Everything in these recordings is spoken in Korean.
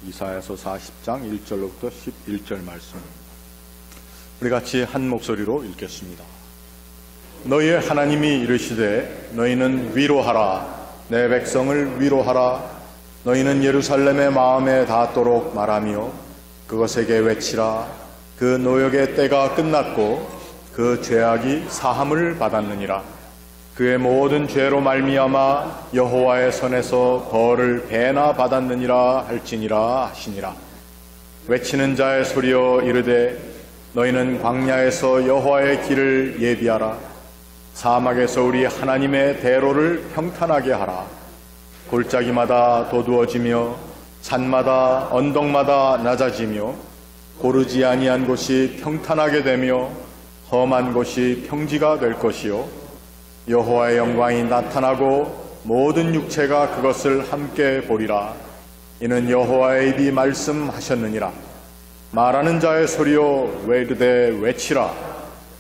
이사야서 40장 1절로부터 11절 말씀. 우리 같이 한 목소리로 읽겠습니다. 너희의 하나님이 이르시되 너희는 위로하라. 내 백성을 위로하라. 너희는 예루살렘의 마음에 닿도록 말하며 그것에게 외치라. 그 노역의 때가 끝났고 그 죄악이 사함을 받았느니라. 그의 모든 죄로 말미암아 여호와의 손에서 벌을 배나 받았느니라 할지니라 하시니라. 외치는 자의 소리여 이르되 너희는 광야에서 여호와의 길을 예비하라. 사막에서 우리 하나님의 대로를 평탄하게 하라. 골짜기마다 도두어지며 산마다 언덕마다 낮아지며 고르지 아니한 곳이 평탄하게 되며 험한 곳이 평지가 될 것이요 여호와의 영광이 나타나고 모든 육체가 그것을 함께 보리라. 이는 여호와의 입이 말씀하셨느니라. 말하는 자의 소리여 왜 이르되 외치라.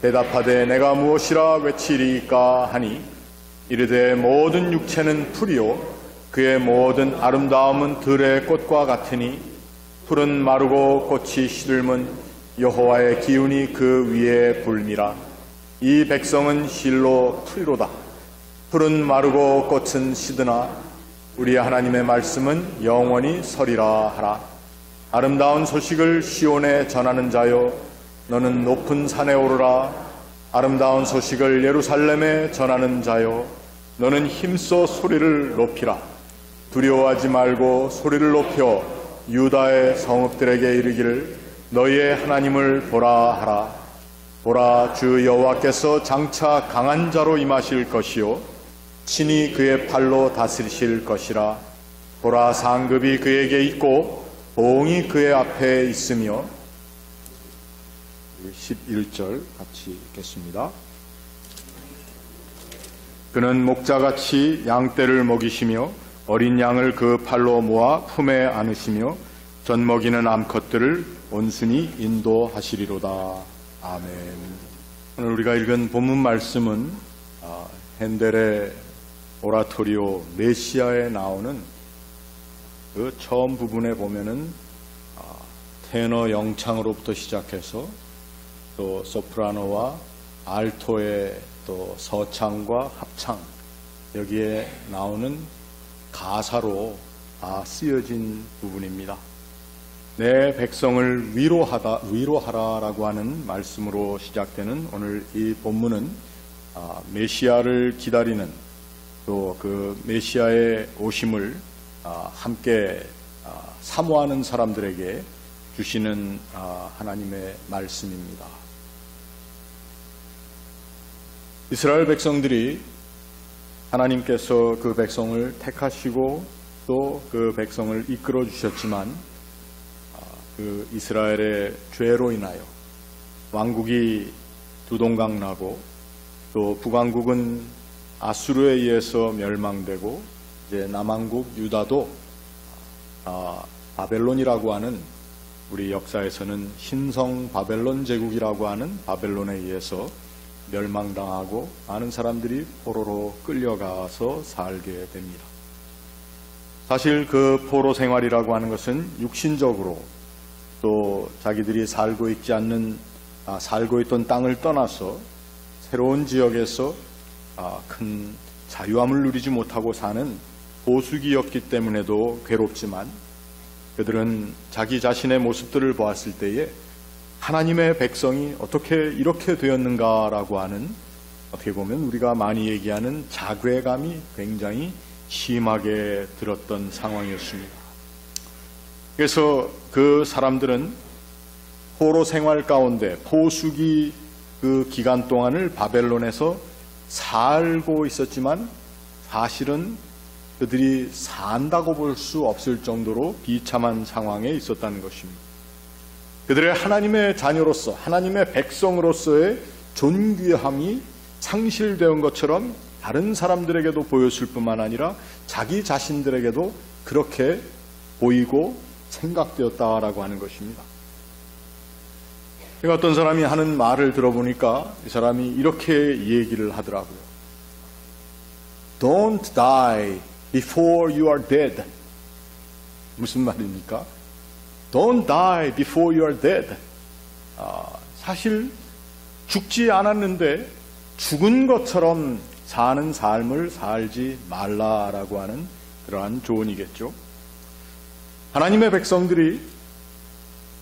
대답하되 내가 무엇이라 외치리이까 하니 이르되 모든 육체는 풀이요 그의 모든 아름다움은 들의 꽃과 같으니 풀은 마르고 꽃이 시들면 여호와의 기운이 그 위에 불미라. 이 백성은 실로 풀이로다. 풀은 마르고 꽃은 시드나 우리 하나님의 말씀은 영원히 서리라 하라. 아름다운 소식을 시온에 전하는 자여 너는 높은 산에 오르라. 아름다운 소식을 예루살렘에 전하는 자여 너는 힘써 소리를 높이라. 두려워하지 말고 소리를 높여 유다의 성읍들에게 이르기를 너희의 하나님을 보라 하라. 보라, 주 여호와께서 장차 강한 자로 임하실 것이요 친히 그의 팔로 다스리실 것이라. 보라, 상급이 그에게 있고 보응이 그의 앞에 있으며. 11절 같이 읽겠습니다. 그는 목자같이 양떼를 먹이시며 어린 양을 그 팔로 모아 품에 안으시며 젖먹이는 암컷들을 온순히 인도하시리로다. 아멘. 오늘 우리가 읽은 본문 말씀은 핸델의 오라토리오 메시아에 나오는 그 처음 부분에 보면은 테너 영창으로부터 시작해서 또 소프라노와 알토의 또 서창과 합창, 여기에 나오는 가사로 다 쓰여진 부분입니다. 내 백성을 위로하라라고 하는 말씀으로 시작되는 오늘 이 본문은 메시아를 기다리는 또 그 메시아의 오심을 함께 사모하는 사람들에게 주시는 하나님의 말씀입니다. 이스라엘 백성들이 하나님께서 그 백성을 택하시고 또 그 백성을 이끌어 주셨지만 그 이스라엘의 죄로 인하여 왕국이 두동강 나고 또 북왕국은 아수르에 의해서 멸망되고 이제 남왕국 유다도 바벨론이라고 하는 우리 역사에서는 신성 바벨론 제국이라고 하는 바벨론에 의해서 멸망당하고 많은 사람들이 포로로 끌려가서 살게 됩니다. 사실 그 포로 생활이라고 하는 것은 육신적으로 또 자기들이 살고 있던 땅을 떠나서 새로운 지역에서 큰 자유함을 누리지 못하고 사는 보수기였기 때문에도 괴롭지만 그들은 자기 자신의 모습들을 보았을 때에 하나님의 백성이 어떻게 이렇게 되었는가라고 하는, 어떻게 보면 우리가 많이 얘기하는 자괴감이 굉장히 심하게 들었던 상황이었습니다. 그래서 그 사람들은 포로 생활 가운데 포수기 그 기간 동안을 바벨론에서 살고 있었지만 사실은 그들이 산다고 볼 수 없을 정도로 비참한 상황에 있었다는 것입니다. 그들의 하나님의 자녀로서 하나님의 백성으로서의 존귀함이 상실되온 것처럼 다른 사람들에게도 보였을 뿐만 아니라 자기 자신들에게도 그렇게 보이고 생각되었다라고 하는 것입니다. 제가 어떤 사람이 하는 말을 들어보니까 이 사람이 이렇게 얘기를 하더라고요. Don't die before you are dead. 무슨 말입니까? Don't die before you are dead. 사실 죽지 않았는데 죽은 것처럼 사는 삶을 살지 말라라고 하는 그러한 조언이겠죠. 하나님의 백성들이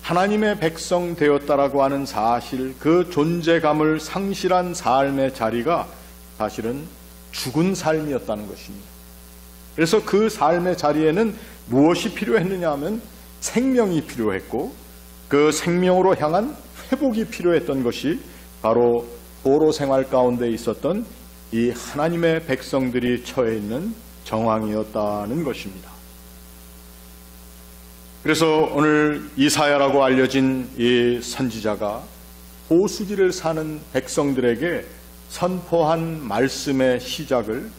하나님의 백성 되었다라고 하는 사실, 그 존재감을 상실한 삶의 자리가 사실은 죽은 삶이었다는 것입니다. 그래서 그 삶의 자리에는 무엇이 필요했느냐 하면 생명이 필요했고, 그 생명으로 향한 회복이 필요했던 것이 바로 포로 생활 가운데 있었던 이 하나님의 백성들이 처해 있는 정황이었다는 것입니다. 그래서 오늘 이사야라고 알려진 이 선지자가 호수지를 사는 백성들에게 선포한 말씀의 시작을,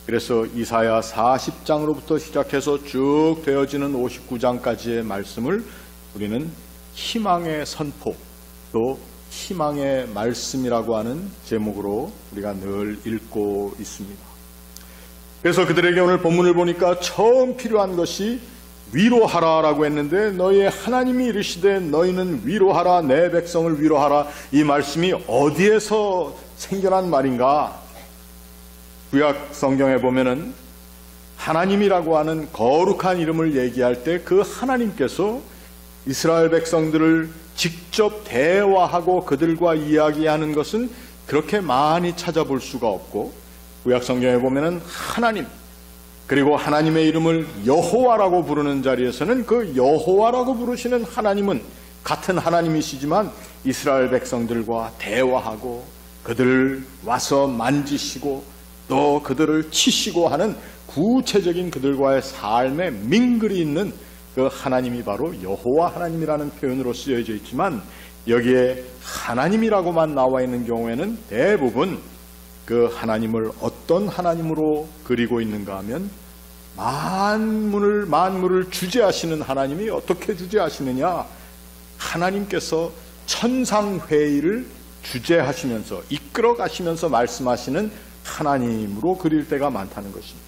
그래서 이사야 40장으로부터 시작해서 쭉 되어지는 59장까지의 말씀을 우리는 희망의 선포, 또 희망의 말씀이라고 하는 제목으로 우리가 늘 읽고 있습니다. 그래서 그들에게 오늘 본문을 보니까 처음 필요한 것이 위로하라라고 했는데, 너희의 하나님이 이르시되 너희는 위로하라, 내 백성을 위로하라, 이 말씀이 어디에서 생겨난 말인가? 구약 성경에 보면은 하나님이라고 하는 거룩한 이름을 얘기할 때 그 하나님께서 이스라엘 백성들을 직접 대화하고 그들과 이야기하는 것은 그렇게 많이 찾아볼 수가 없고, 구약 성경에 보면은 하나님, 그리고 하나님의 이름을 여호와라고 부르는 자리에서는 그 여호와라고 부르시는 하나님은 같은 하나님이시지만 이스라엘 백성들과 대화하고 그들을 와서 만지시고 또 그들을 치시고 하는 구체적인 그들과의 삶의 민글이 있는 그 하나님이 바로 여호와 하나님이라는 표현으로 쓰여져 있지만, 여기에 하나님이라고만 나와 있는 경우에는 대부분 그 하나님을 어떤 하나님으로 그리고 있는가 하면 만물을 주재하시는 하나님이 어떻게 주재하시느냐, 하나님께서 천상회의를 주재하시면서 이끌어 가시면서 말씀하시는 하나님으로 그릴 때가 많다는 것입니다.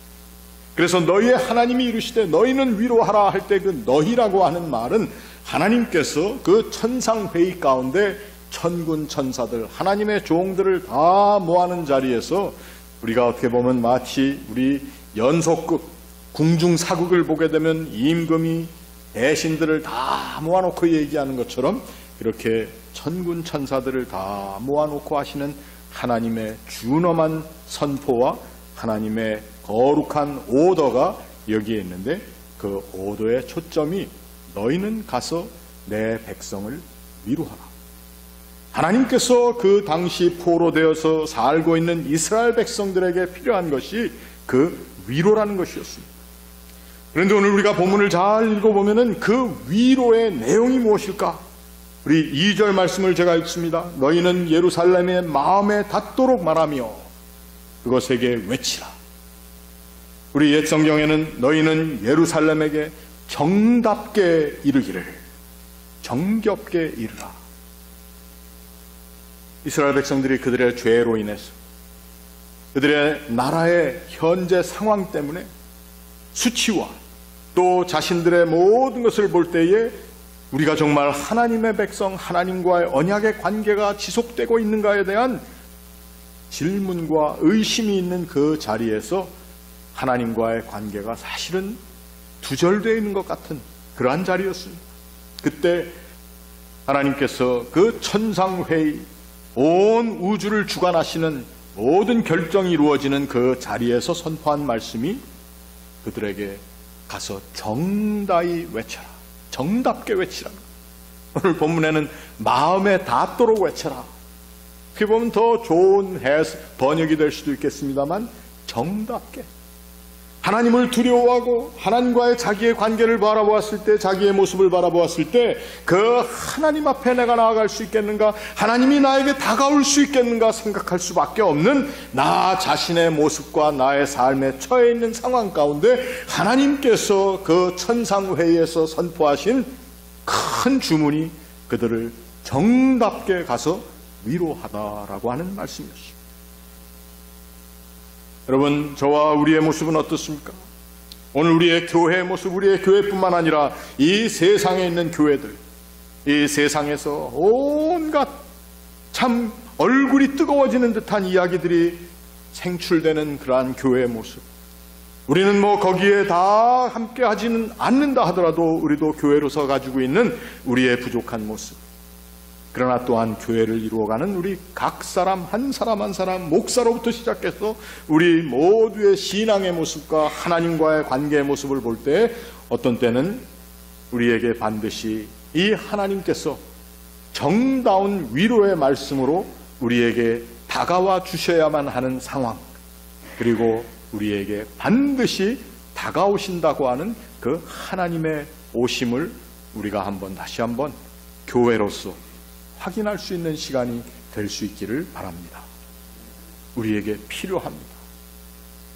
그래서 너희의 하나님이 이르시되 너희는 위로하라 할 때 그 너희라고 하는 말은 하나님께서 그 천상회의 가운데 천군 천사들, 하나님의 종들을 다 모아놓은 자리에서 우리가 어떻게 보면 마치 우리 연속극, 궁중사극을 보게 되면 임금이 대신들을 다 모아놓고 얘기하는 것처럼 이렇게 천군 천사들을 다 모아놓고 하시는 하나님의 준엄한 선포와 하나님의 거룩한 오더가 여기에 있는데, 그 오더의 초점이 너희는 가서 내 백성을 위로하라. 하나님께서 그 당시 포로되어서 살고 있는 이스라엘 백성들에게 필요한 것이 그 위로라는 것이었습니다. 그런데 오늘 우리가 본문을 잘 읽어보면 그 위로의 내용이 무엇일까? 우리 2절 말씀을 제가 읽습니다. 너희는 예루살렘의 마음에 닿도록 말하며 그것에게 외치라. 우리 옛 성경에는 너희는 예루살렘에게 정답게 이르기를, 정겹게 이르라. 이스라엘 백성들이 그들의 죄로 인해서, 그들의 나라의 현재 상황 때문에 수치와 또 자신들의 모든 것을 볼 때에 우리가 정말 하나님의 백성, 하나님과의 언약의 관계가 지속되고 있는가에 대한 질문과 의심이 있는 그 자리에서 하나님과의 관계가 사실은 두절되어 있는 것 같은 그러한 자리였습니다. 그때 하나님께서 그 천상회의, 온 우주를 주관하시는 모든 결정이 이루어지는 그 자리에서 선포한 말씀이 그들에게 가서 정다이 외쳐라, 정답게 외치라. 오늘 본문에는 마음에 닿도록 외쳐라. 그렇게 보면 더 좋은 번역이 될 수도 있겠습니다만, 정답게 하나님을 두려워하고 하나님과의 자기의 관계를 바라보았을 때, 자기의 모습을 바라보았을 때 그 하나님 앞에 내가 나아갈 수 있겠는가, 하나님이 나에게 다가올 수 있겠는가 생각할 수밖에 없는 나 자신의 모습과 나의 삶에 처해 있는 상황 가운데 하나님께서 그 천상회의에서 선포하신 큰 주문이 그들을 정답게 가서 위로하다라고 하는 말씀이었습니다. 여러분, 저와 우리의 모습은 어떻습니까? 오늘 우리의 교회의 모습, 우리의 교회뿐만 아니라 이 세상에 있는 교회들, 이 세상에서 온갖 참 얼굴이 뜨거워지는 듯한 이야기들이 생출되는 그러한 교회의 모습. 우리는 뭐 거기에 다 함께 하지는 않는다 하더라도 우리도 교회로서 가지고 있는 우리의 부족한 모습. 그러나 또한 교회를 이루어가는 우리 각 사람 한 사람 한 사람, 목사로부터 시작해서 우리 모두의 신앙의 모습과 하나님과의 관계의 모습을 볼 때 어떤 때는 우리에게 반드시 이 하나님께서 정다운 위로의 말씀으로 우리에게 다가와 주셔야만 하는 상황, 그리고 우리에게 반드시 다가오신다고 하는 그 하나님의 오심을 우리가 다시 한번 교회로서 확인할 수 있는 시간이 될 수 있기를 바랍니다. 우리에게 필요합니다.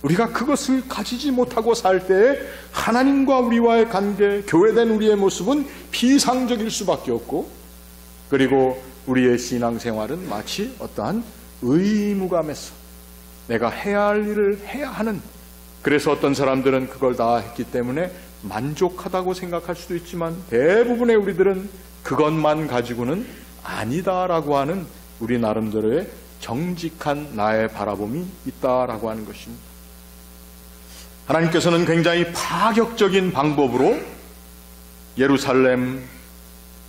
우리가 그것을 가지지 못하고 살 때에 하나님과 우리와의 관계, 교회된 우리의 모습은 비상적일 수밖에 없고, 그리고 우리의 신앙생활은 마치 어떠한 의무감에서 내가 해야 할 일을 해야 하는, 그래서 어떤 사람들은 그걸 다 했기 때문에 만족하다고 생각할 수도 있지만 대부분의 우리들은 그것만 가지고는 아니다라고 하는 우리 나름대로의 정직한 나의 바라봄이 있다라고 하는 것입니다. 하나님께서는 굉장히 파격적인 방법으로 예루살렘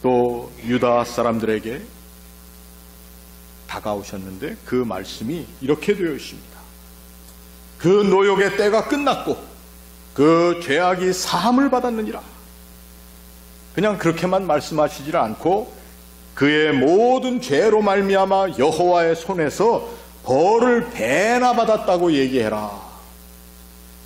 또 유다 사람들에게 다가오셨는데 그 말씀이 이렇게 되어 있습니다. 그 노역의 때가 끝났고 그 죄악이 사함을 받았느니라. 그냥 그렇게만 말씀하시질 않고 그의 모든 죄로 말미암아 여호와의 손에서 벌을 배나 받았다고 얘기해라.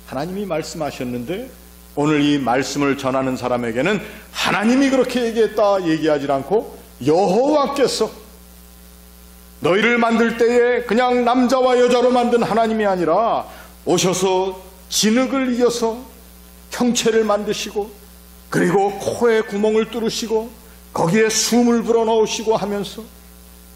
하나님이 말씀하셨는데 오늘 이 말씀을 전하는 사람에게는 하나님이 그렇게 얘기했다 얘기하지 않고 여호와께서 너희를 만들 때에 그냥 남자와 여자로 만든 하나님이 아니라 오셔서 진흙을 이어서 형체를 만드시고 그리고 코에 구멍을 뚫으시고 거기에 숨을 불어넣으시고 하면서,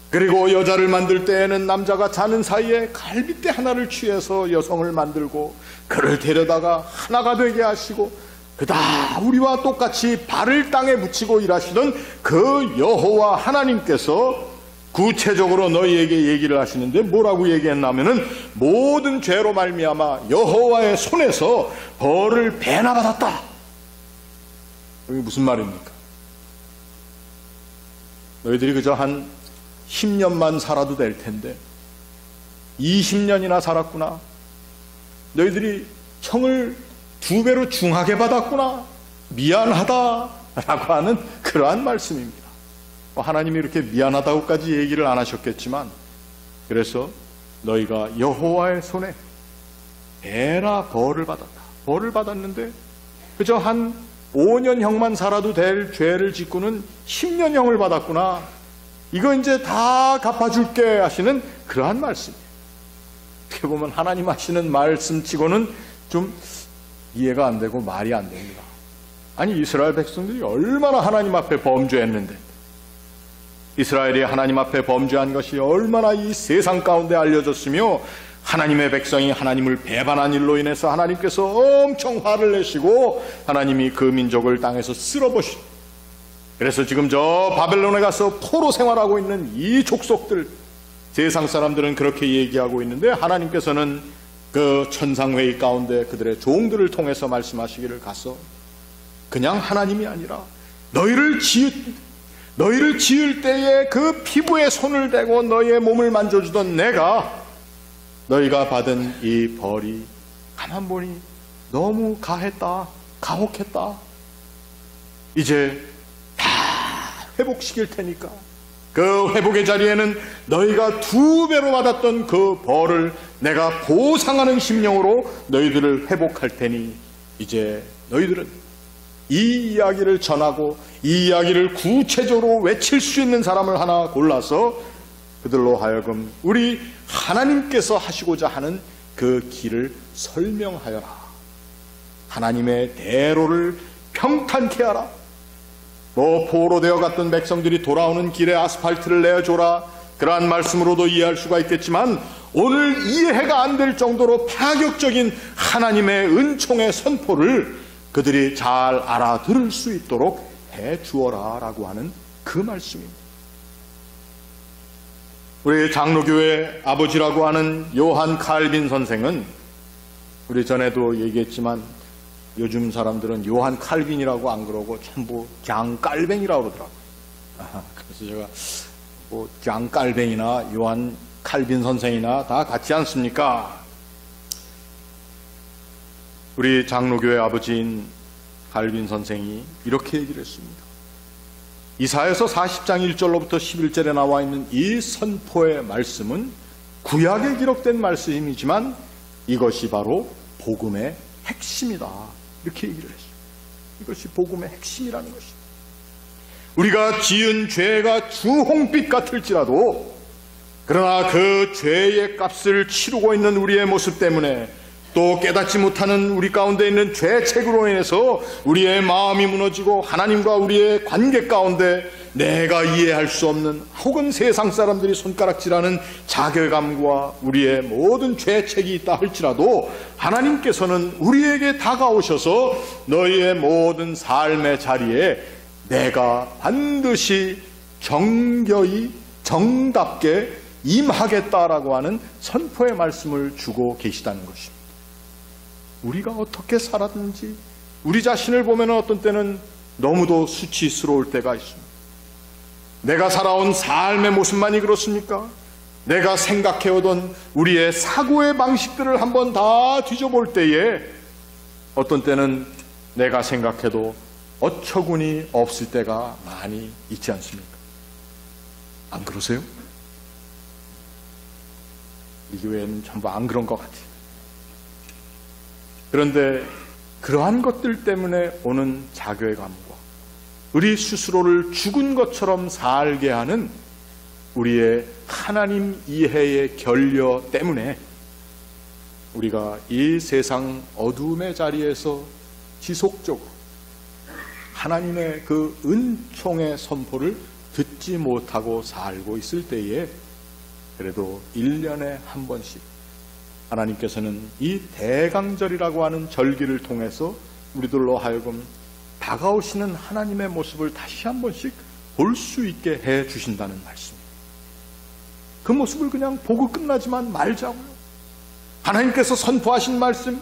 그리고 여자를 만들 때에는 남자가 자는 사이에 갈빗대 하나를 취해서 여성을 만들고 그를 데려다가 하나가 되게 하시고 그다 우리와 똑같이 발을 땅에 붙이고 일하시던 그 여호와 하나님께서 구체적으로 너희에게 얘기를 하시는데 뭐라고 얘기했냐면은 모든 죄로 말미암아 여호와의 손에서 벌을 배나 받았다. 이게 무슨 말입니까? 너희들이 그저 한 10년만 살아도 될 텐데 20년이나 살았구나. 너희들이 형을 2배로 중하게 받았구나. 미안하다라고 하는 그러한 말씀입니다. 하나님이 이렇게 미안하다고까지 얘기를 안 하셨겠지만, 그래서 너희가 여호와의 손에 배나 벌을 받았다. 벌을 받았는데 그저 한 5년형만 살아도 될 죄를 짓고는 10년형을 받았구나. 이거 이제 다 갚아줄게 하시는 그러한 말씀이에요. 어떻게 보면 하나님 하시는 말씀치고는 좀 이해가 안 되고 말이 안 됩니다. 아니 이스라엘 백성들이 얼마나 하나님 앞에 범죄했는데, 이스라엘이 하나님 앞에 범죄한 것이 얼마나 이 세상 가운데 알려졌으며 하나님의 백성이 하나님을 배반한 일로 인해서 하나님께서 엄청 화를 내시고 하나님이 그 민족을 땅에서 쓸어버리시고, 그래서 지금 저 바벨론에 가서 포로 생활하고 있는 이 족속들, 세상 사람들은 그렇게 얘기하고 있는데 하나님께서는 그 천상회의 가운데 그들의 종들을 통해서 말씀하시기를 가서 그냥 하나님이 아니라 너희를 지을 때에 그 피부에 손을 대고 너희의 몸을 만져주던 내가 너희가 받은 이 벌이 가만 보니 너무 가했다, 가혹했다. 이제 다 회복시킬 테니까 그 회복의 자리에는 너희가 2배로 받았던 그 벌을 내가 보상하는 심령으로 너희들을 회복할 테니 이제 너희들은 이 이야기를 전하고 이 이야기를 구체적으로 외칠 수 있는 사람을 하나 골라서 그들로 하여금 우리 하나님께서 하시고자 하는 그 길을 설명하여라. 하나님의 대로를 평탄케 하라. 포로 되어 갔던 백성들이 돌아오는 길에 아스팔트를 내어줘라. 그러한 말씀으로도 이해할 수가 있겠지만 오늘 이해가 안 될 정도로 파격적인 하나님의 은총의 선포를 그들이 잘 알아들을 수 있도록 해 주어라 라고 하는 그 말씀입니다. 우리 장로교회 아버지라고 하는 요한 칼빈 선생은, 우리 전에도 얘기했지만 요즘 사람들은 요한 칼빈이라고 안 그러고 전부 蒋깔뱅이라고 그러더라고요. 그래서 제가 蒋깔뱅이나 요한 칼빈 선생이나 다 같지 않습니까? 우리 장로교회 아버지인 칼빈 선생이 이렇게 얘기를 했습니다. 이사야서 40장 1절로부터 11절에 나와 있는 이 선포의 말씀은 구약에 기록된 말씀이지만 이것이 바로 복음의 핵심이다. 이렇게 얘기를 했어요. 이것이 복음의 핵심이라는 것입니다. 우리가 지은 죄가 주홍빛 같을지라도 그러나 그 죄의 값을 치르고 있는 우리의 모습 때문에 또 깨닫지 못하는 우리 가운데 있는 죄책으로 인해서 우리의 마음이 무너지고 하나님과 우리의 관계 가운데 내가 이해할 수 없는 혹은 세상 사람들이 손가락질하는 자괴감과 우리의 모든 죄책이 있다 할지라도 하나님께서는 우리에게 다가오셔서 너희의 모든 삶의 자리에 내가 반드시 정교히 정답게 임하겠다라고 하는 선포의 말씀을 주고 계시다는 것입니다. 우리가 어떻게 살았는지 우리 자신을 보면 어떤 때는 너무도 수치스러울 때가 있습니다. 내가 살아온 삶의 모습만이 그렇습니까? 내가 생각해오던 우리의 사고의 방식들을 한번 다 뒤져볼 때에 어떤 때는 내가 생각해도 어처구니 없을 때가 많이 있지 않습니까? 안 그러세요? 이 교회는 전부 안 그런 것 같아요. 그런데 그러한 것들 때문에 오는 자괴감과 우리 스스로를 죽은 것처럼 살게 하는 우리의 하나님 이해의 결여 때문에 우리가 이 세상 어두움의 자리에서 지속적으로 하나님의 그 은총의 선포를 듣지 못하고 살고 있을 때에 그래도 1년에 한 번씩 하나님께서는 이 대강절이라고 하는 절기를 통해서 우리들로 하여금 다가오시는 하나님의 모습을 다시 한 번씩 볼 수 있게 해 주신다는 말씀입니다. 그 모습을 그냥 보고 끝나지만 말자고요. 하나님께서 선포하신 말씀,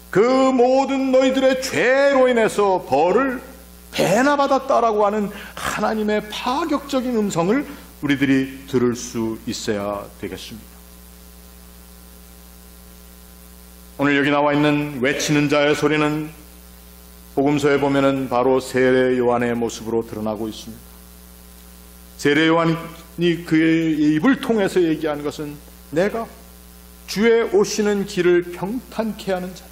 그 모든 너희들의 죄로 인해서 벌을 배나 받았다라고 하는 하나님의 파격적인 음성을 우리들이 들을 수 있어야 되겠습니다. 오늘 여기 나와 있는 외치는 자의 소리는 복음서에 보면은 바로 세례 요한의 모습으로 드러나고 있습니다. 세례 요한이 그의 입을 통해서 얘기한 것은 내가 주의 오시는 길을 평탄케 하는 자다.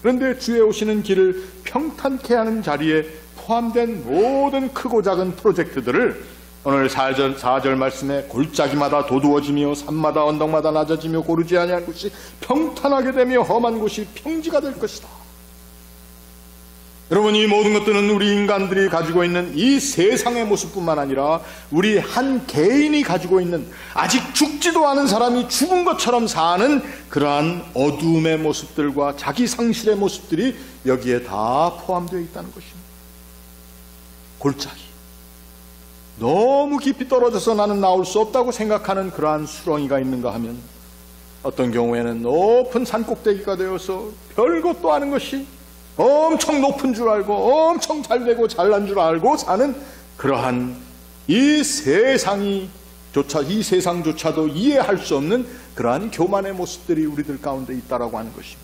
그런데 주의 오시는 길을 평탄케 하는 자리에 포함된 모든 크고 작은 프로젝트들을 오늘 4절 말씀에 골짜기마다 도두어지며 산마다 언덕마다 낮아지며 고르지 아니할 곳이 평탄하게 되며 험한 곳이 평지가 될 것이다. 여러분, 이 모든 것들은 우리 인간들이 가지고 있는 이 세상의 모습뿐만 아니라 우리 한 개인이 가지고 있는 아직 죽지도 않은 사람이 죽은 것처럼 사는 그러한 어두움의 모습들과 자기 상실의 모습들이 여기에 다 포함되어 있다는 것입니다. 골짜기, 너무 깊이 떨어져서 나는 나올 수 없다고 생각하는 그러한 수렁이가 있는가 하면 어떤 경우에는 높은 산꼭대기가 되어서 별것도 아닌 것이 엄청 높은 줄 알고 엄청 잘되고 잘난 줄 알고 사는 그러한 이 세상조차도 이해할 수 없는 그러한 교만의 모습들이 우리들 가운데 있다라고 하는 것입니다.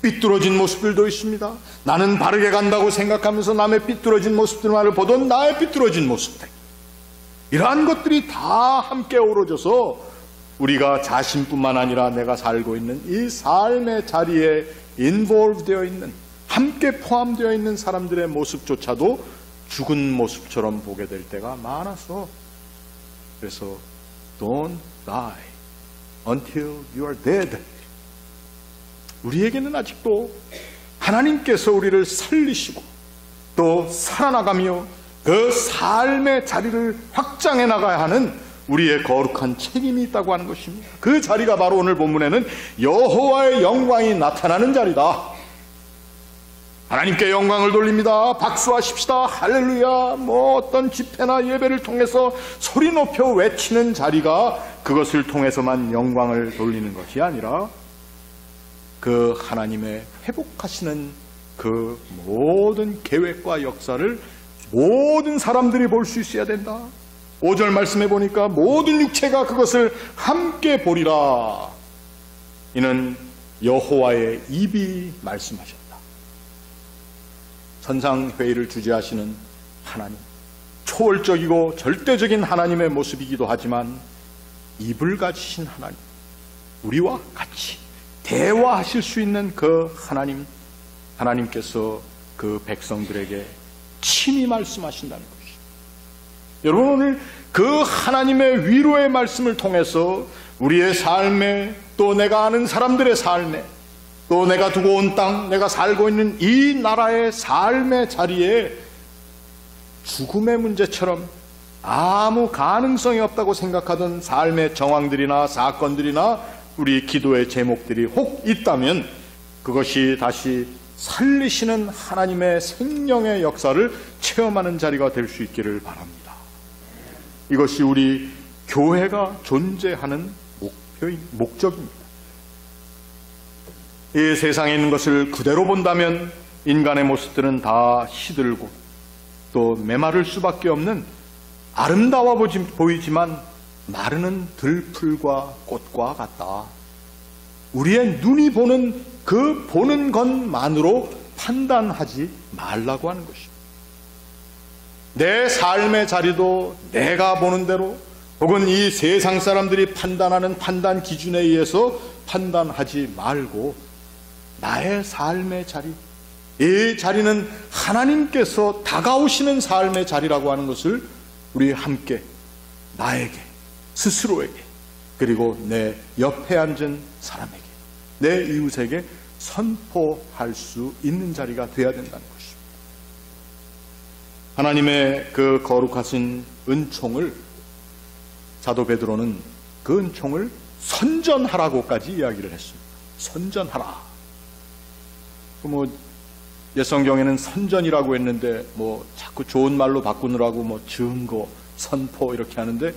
삐뚤어진 모습들도 있습니다. 나는 바르게 간다고 생각하면서 남의 삐뚤어진 모습들만을 보던 나의 삐뚤어진 모습들, 이러한 것들이 다 함께 어우러져서 우리가 자신뿐만 아니라 내가 살고 있는 이 삶의 자리에 인볼브 되어 있는, 함께 포함되어 있는 사람들의 모습조차도 죽은 모습처럼 보게 될 때가 많아서, 그래서 Don't die until you are dead. 우리에게는 아직도 하나님께서 우리를 살리시고 또 살아나가며 그 삶의 자리를 확장해 나가야 하는 우리의 거룩한 책임이 있다고 하는 것입니다. 그 자리가 바로 오늘 본문에는 여호와의 영광이 나타나는 자리다. 하나님께 영광을 돌립니다. 박수하십시다. 할렐루야. 어떤 집회나 예배를 통해서 소리 높여 외치는 자리가 그것을 통해서만 영광을 돌리는 것이 아니라 그 하나님의 회복하시는 그 모든 계획과 역사를 모든 사람들이 볼 수 있어야 된다. 5절 말씀해 보니까 모든 육체가 그것을 함께 보리라. 이는 여호와의 입이 말씀하셨다. 천상회의를 주재하시는 하나님, 초월적이고 절대적인 하나님의 모습이기도 하지만 입을 가지신 하나님, 우리와 같이 대화하실 수 있는 그 하나님께서 그 백성들에게 친히 말씀하신다는 것입니다. 여러분, 오늘 그 하나님의 위로의 말씀을 통해서 우리의 삶에, 또 내가 아는 사람들의 삶에, 또 내가 두고 온 땅, 내가 살고 있는 이 나라의 삶의 자리에 죽음의 문제처럼 아무 가능성이 없다고 생각하던 삶의 정황들이나 사건들이나 우리 기도의 제목들이 혹 있다면 그것이 다시 살리시는 하나님의 생명의 역사를 체험하는 자리가 될 수 있기를 바랍니다. 이것이 우리 교회가 존재하는 목적입니다. 이 세상에 있는 것을 그대로 본다면 인간의 모습들은 다 시들고 또 메마를 수밖에 없는 아름다워 보이지만 마르는 들풀과 꽃과 같다. 우리의 눈이 보는 그 보는 것만으로 판단하지 말라고 하는 것입니다. 내 삶의 자리도 내가 보는 대로 혹은 이 세상 사람들이 판단하는 판단 기준에 의해서 판단하지 말고 나의 삶의 자리, 이 자리는 하나님께서 다가오시는 삶의 자리라고 하는 것을 우리 함께 나에게, 스스로에게, 그리고 내 옆에 앉은 사람에게, 내 이웃에게 선포할 수 있는 자리가 되어야 된다는 것입니다. 하나님의 그 거룩하신 은총을, 사도 베드로는 그 은총을 선전하라고까지 이야기를 했습니다. 선전하라. 옛 성경에는 선전이라고 했는데 자꾸 좋은 말로 바꾸느라고 증거, 선포 이렇게 하는데,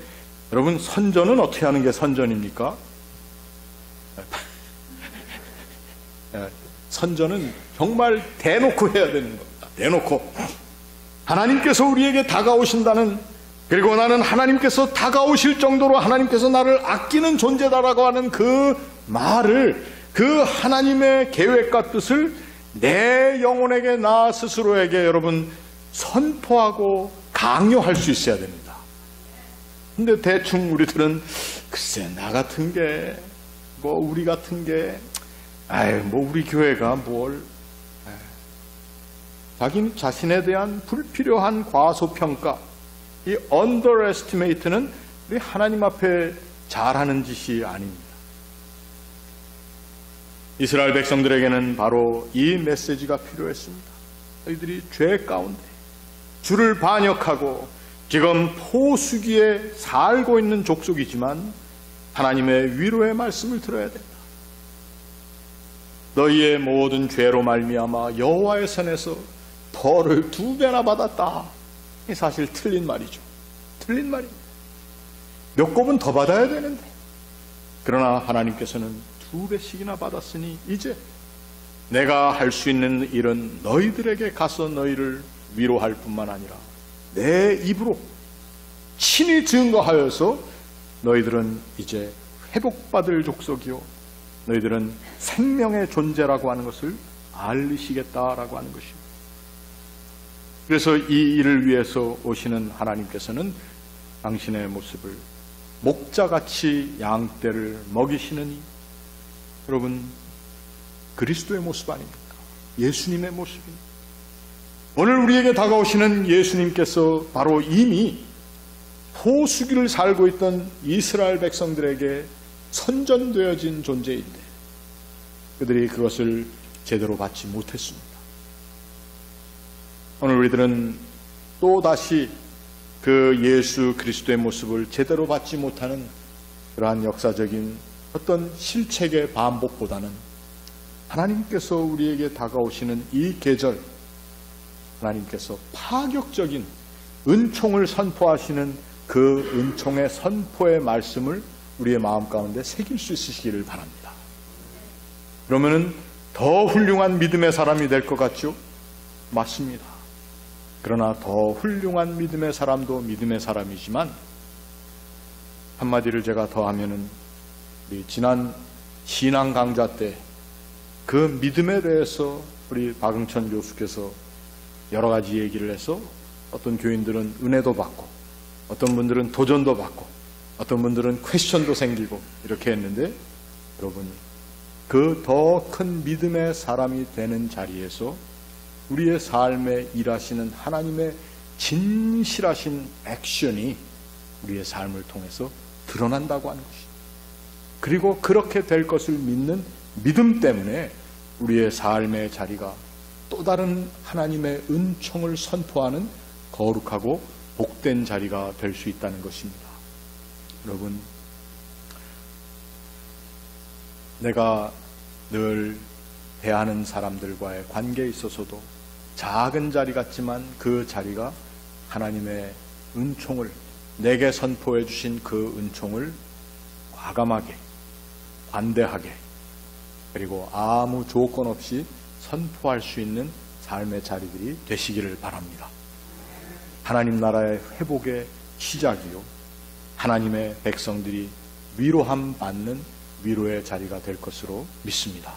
여러분, 선전은 어떻게 하는 게 선전입니까? 선전은 정말 대놓고 해야 되는 겁니다. 대놓고 하나님께서 우리에게 다가오신다는, 그리고 나는 하나님께서 다가오실 정도로 하나님께서 나를 아끼는 존재다라고 하는 그 말을, 그 하나님의 계획과 뜻을 내 영혼에게, 나 스스로에게 여러분 선포하고 강요할 수 있어야 됩니다. 근데 대충 우리들은 글쎄 나 같은 게 우리 같은 게 우리 교회가 뭘, 자기 자신에 대한 불필요한 과소평가, 이 underestimate는 우리 하나님 앞에 잘하는 짓이 아닙니다. 이스라엘 백성들에게는 바로 이 메시지가 필요했습니다. 저희들이 죄 가운데 주를 반역하고 지금 포수기에 살고 있는 족속이지만 하나님의 위로의 말씀을 들어야 된다. 너희의 모든 죄로 말미암아 여호와의 손에서 벌을 2배나 받았다. 이 사실 틀린 말이죠. 틀린 말입니다. 몇 곱은 더 받아야 되는데, 그러나 하나님께서는 2배씩이나 받았으니 이제 내가 할 수 있는 일은 너희들에게 가서 너희를 위로할 뿐만 아니라 내 입으로 친히 증거하여서 너희들은 이제 회복받을 족속이요, 너희들은 생명의 존재라고 하는 것을 알리시겠다라고 하는 것입니다. 그래서 이 일을 위해서 오시는 하나님께서는 당신의 모습을 목자같이 양떼를 먹이시는, 여러분, 그리스도의 모습 아닙니까? 예수님의 모습입니다. 오늘 우리에게 다가오시는 예수님께서 바로 이미 포수기를 살고 있던 이스라엘 백성들에게 선전되어진 존재인데 그들이 그것을 제대로 받지 못했습니다. 오늘 우리들은 또다시 그 예수 그리스도의 모습을 제대로 받지 못하는 그러한 역사적인 어떤 실책의 반복보다는 하나님께서 우리에게 다가오시는 이 계절, 하나님께서 파격적인 은총을 선포하시는 그 은총의 선포의 말씀을 우리의 마음 가운데 새길 수 있으시기를 바랍니다. 그러면은 더 훌륭한 믿음의 사람이 될 것 같죠? 맞습니다. 그러나 더 훌륭한 믿음의 사람도 믿음의 사람이지만 한마디를 제가 더 하면은 우리 지난 신앙 강좌 때 그 믿음에 대해서 우리 박응천 교수께서 여러 가지 얘기를 해서 어떤 교인들은 은혜도 받고 어떤 분들은 도전도 받고 어떤 분들은 퀘스천도 생기고 이렇게 했는데 여러분 그 더 큰 믿음의 사람이 되는 자리에서 우리의 삶에 일하시는 하나님의 진실하신 액션이 우리의 삶을 통해서 드러난다고 하는 것입니다. 그리고 그렇게 될 것을 믿는 믿음 때문에 우리의 삶의 자리가 또 다른 하나님의 은총을 선포하는 거룩하고 복된 자리가 될 수 있다는 것입니다. 여러분, 내가 늘 대하는 사람들과의 관계에 있어서도 작은 자리 같지만 그 자리가 하나님의 은총을 내게 선포해 주신 그 은총을 과감하게, 관대하게 그리고 아무 조건 없이 선포할 수 있는 삶의 자리들이 되시기를 바랍니다. 하나님 나라의 회복의 시작이요 하나님의 백성들이 위로함 받는 위로의 자리가 될 것으로 믿습니다.